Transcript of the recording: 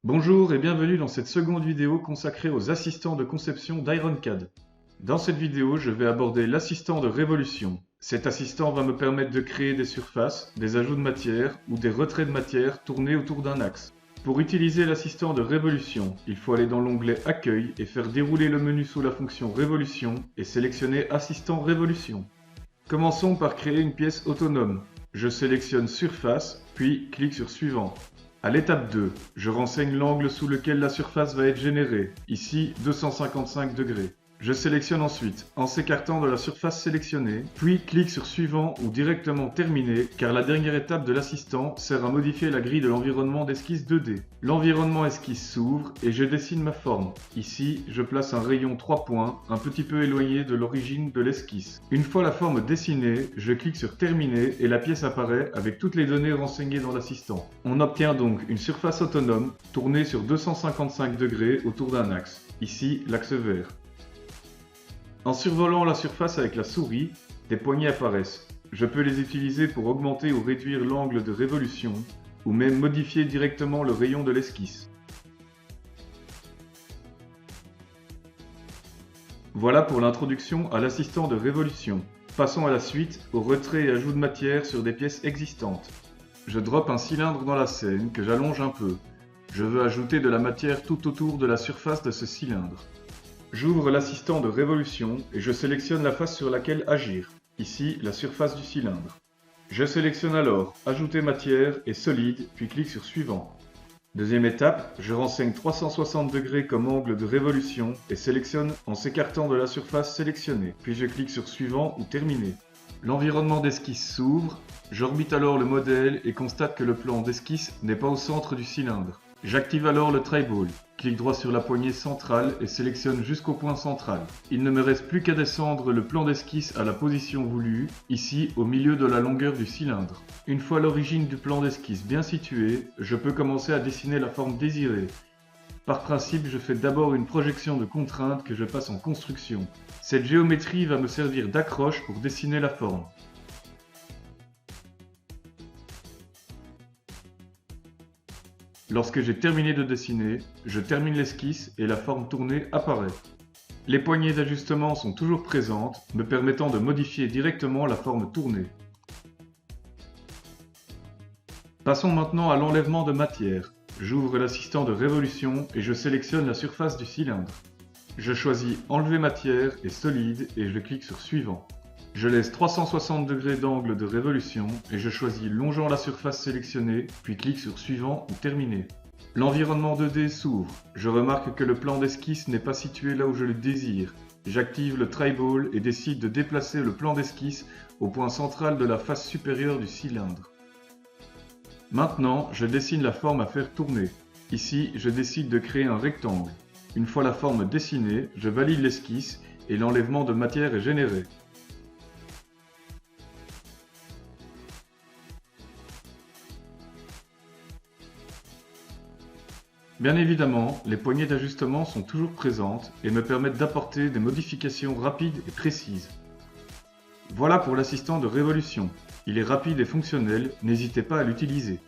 Bonjour et bienvenue dans cette seconde vidéo consacrée aux assistants de conception d'IronCAD. Dans cette vidéo, je vais aborder l'assistant de révolution. Cet assistant va me permettre de créer des surfaces, des ajouts de matière ou des retraits de matière tournés autour d'un axe. Pour utiliser l'assistant de révolution, il faut aller dans l'onglet Accueil et faire dérouler le menu sous la fonction Révolution et sélectionner Assistant Révolution. Commençons par créer une pièce autonome. Je sélectionne Surface, puis clique sur Suivant. À l'étape 2, je renseigne l'angle sous lequel la surface va être générée, ici 255 degrés. Je sélectionne ensuite, en s'écartant de la surface sélectionnée, puis clique sur Suivant ou directement Terminer, car la dernière étape de l'assistant sert à modifier la grille de l'environnement d'esquisse 2D. L'environnement esquisse s'ouvre et je dessine ma forme. Ici, je place un rayon 3 points, un petit peu éloigné de l'origine de l'esquisse. Une fois la forme dessinée, je clique sur Terminer et la pièce apparaît avec toutes les données renseignées dans l'assistant. On obtient donc une surface autonome tournée sur 255 degrés autour d'un axe, ici l'axe vert. En survolant la surface avec la souris, des poignées apparaissent. Je peux les utiliser pour augmenter ou réduire l'angle de révolution, ou même modifier directement le rayon de l'esquisse. Voilà pour l'introduction à l'assistant de révolution. Passons à la suite, au retrait et ajout de matière sur des pièces existantes. Je drop un cylindre dans la scène que j'allonge un peu. Je veux ajouter de la matière tout autour de la surface de ce cylindre. J'ouvre l'assistant de révolution et je sélectionne la face sur laquelle agir, ici la surface du cylindre. Je sélectionne alors Ajouter matière et solide, puis clique sur Suivant. Deuxième étape, je renseigne 360 degrés comme angle de révolution et sélectionne en s'écartant de la surface sélectionnée, puis je clique sur Suivant ou Terminer. L'environnement d'esquisse s'ouvre, j'orbite alors le modèle et constate que le plan d'esquisse n'est pas au centre du cylindre. J'active alors le Triball, clique droit sur la poignée centrale et sélectionne jusqu'au point central. Il ne me reste plus qu'à descendre le plan d'esquisse à la position voulue, ici au milieu de la longueur du cylindre. Une fois l'origine du plan d'esquisse bien située, je peux commencer à dessiner la forme désirée. Par principe, je fais d'abord une projection de contrainte que je passe en construction. Cette géométrie va me servir d'accroche pour dessiner la forme. Lorsque j'ai terminé de dessiner, je termine l'esquisse et la forme tournée apparaît. Les poignées d'ajustement sont toujours présentes, me permettant de modifier directement la forme tournée. Passons maintenant à l'enlèvement de matière. J'ouvre l'assistant de révolution et je sélectionne la surface du cylindre. Je choisis Enlever matière et solide et je clique sur Suivant. Je laisse 360 degrés d'angle de révolution et je choisis longeant la surface sélectionnée, puis clique sur Suivant ou Terminer. L'environnement 2D s'ouvre. Je remarque que le plan d'esquisse n'est pas situé là où je le désire. J'active le Triball et décide de déplacer le plan d'esquisse au point central de la face supérieure du cylindre. Maintenant, je dessine la forme à faire tourner. Ici, je décide de créer un rectangle. Une fois la forme dessinée, je valide l'esquisse et l'enlèvement de matière est généré. Bien évidemment, les poignées d'ajustement sont toujours présentes et me permettent d'apporter des modifications rapides et précises. Voilà pour l'assistant de révolution. Il est rapide et fonctionnel, n'hésitez pas à l'utiliser.